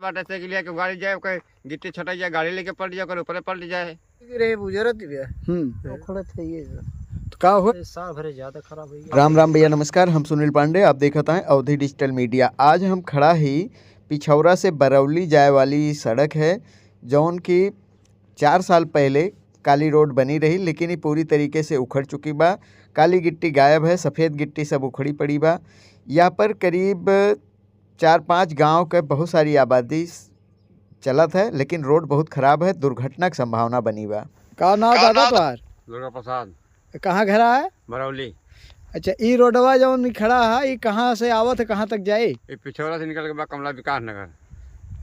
बात ऐसे के लिए कि गाड़ी जाए कोई गिट्टी छटाई जाए गाड़ी लेके पलट जाए कोई ऊपर पलट जाए रे बुजरत भी खड़े थे ये तो का हो साल भरे ज्यादा खराब हो गया। राम राम भैया नमस्कार। हम सुनील पांडे, आप देखत हैं अवधि डिजिटल मीडिया। आज हम खड़ा ही पिछौरा से बरौली जाए वाली सड़क है जौन की 4 साल पहले काली रोड बनी रही, लेकिन ये पूरी तरीके से उखड़ चुकी बा। काली गिट्टी गायब है, सफ़ेद गिट्टी सब उखड़ी पड़ी बा। यहाँ पर करीब 4-5 गांव के बहुत सारी आबादी चलत है, लेकिन रोड बहुत ख़राब है, दुर्घटना की संभावना बनी बा। का नाम दादा तुम्हार? दुर्गा प्रसाद कहाँ घर है? बरौली। अच्छा, ई रोडवा जौन खड़ा है ये कहाँ से आवत है, कहाँ तक जाए? ये पिछौरा से निकल के बाद कमला विकास नगर।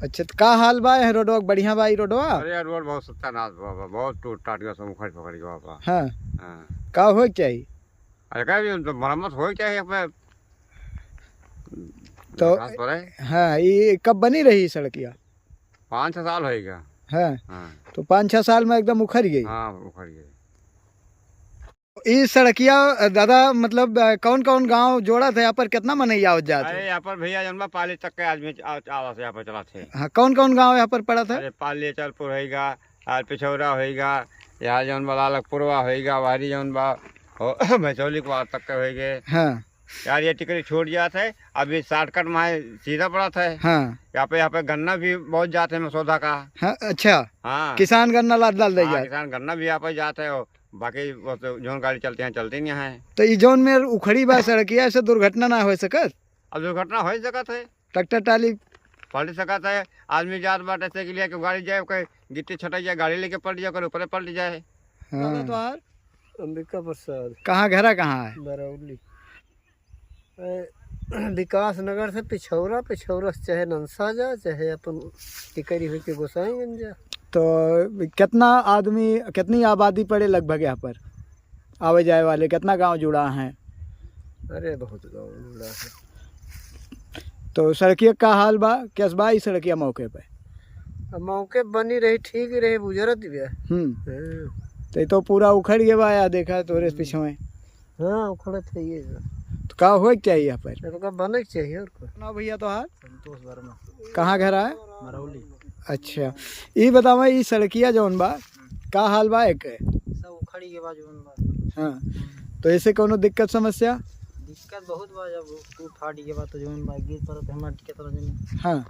अच्छा, तो का हाल बा है रोडवा? बढ़िया बा ई रोडवा? अरे यार रोड बहुत सत्यानाश बाबा, बहुत टूट टाट गया, सब उखड़ पकड़ गया बाबा। हाँ, हाँ। का हो चाहिए? अरे क्या तो मरम्मत हो चाहिए अपने तो पर है। हाँ, ये कब बनी रही सड़किया? 5-6 साल होएगा। हाँ, हाँ 5-6 साल में एकदम उखड़ गई। हाँ उखड़ गई। इस सड़किया दादा मतलब कौन कौन गांव जोड़ा था? यहाँ पर कितना मनैया हो जाते? अरे यहाँ पर भैया जन्मा पाली तक के आदमी आवास यहाँ पर चला थे। हाँ, कौन कौन गांव यहाँ पर पड़ा था? अरे पाली चलपुर होएगा, पिछौरा होएगा, यहाँ जौन बा लालकपुरवा होएगा, वारी जौन बा भैसौली को तक के होएगे। हाँ यार ये टिकरी छूट जाता है, अभी शॉर्टकट में सीधा पड़ा था। हाँ यहाँ पे गन्ना भी बहुत जाते हैं मसौदा का। हाँ। अच्छा, हाँ किसान गन्ना लाद डाल हाँ, जाए। किसान गन्ना भी यहाँ पे जाते हैं, बाकी वो तो जौन गाड़ी चलते हैं चलते नहीं है। तो ई जोन में उखड़ी बा सड़किया, ऐसे दुर्घटना ना हो सकत? अब दुर्घटना हो सकत है, ट्रैक्टर टाली पलट सकता है, आदमी जात बाट ऐसे के लिए कि गाड़ी जाए कोई गिट्टी छटाई जाए गाड़ी लेके पलट जाए कोई ऊपर पलट जाए। हाँ। तो अंबिका प्रसाद कहाँ घर कहाँ है? बरौली विकास नगर से पिछौरा, पिछौरा से चाहे नंसा जा चाहे अपन टिकरी होके गोसाईगंज जा। तो कितना आदमी, कितनी आबादी पड़े लगभग यहाँ पर आवे जाए वाले? कितना गांव जुड़ा है? अरे बहुत गाँव जुड़ा है। तो सड़किया का हाल बा? कैस बा ई सड़किया मौके पे? अब मौके बनी रही ठीक रही बुजरत भी है। तो ये तो पूरा उखड़ गया बा, या देखा तोरे पीछे में? हाँ उखड़े थे ये तो का हो चाहिए यहाँ पर? तो बने के चाहिए और को ना भैया तो हाल संतोष वर्मा कहाँ घर है? मरौली। अच्छा, ये बतावा ई सड़किया जौन बा का हाल बा? एक सब उखड़ी के बाद जोन हाँ, तो ऐसे कोनो दिक्कत समस्या? दिक्कत बहुत बा, जब टूट फाट के बाद तो जोन बा गिर पड़त हमार के तरह जमीन। हाँ,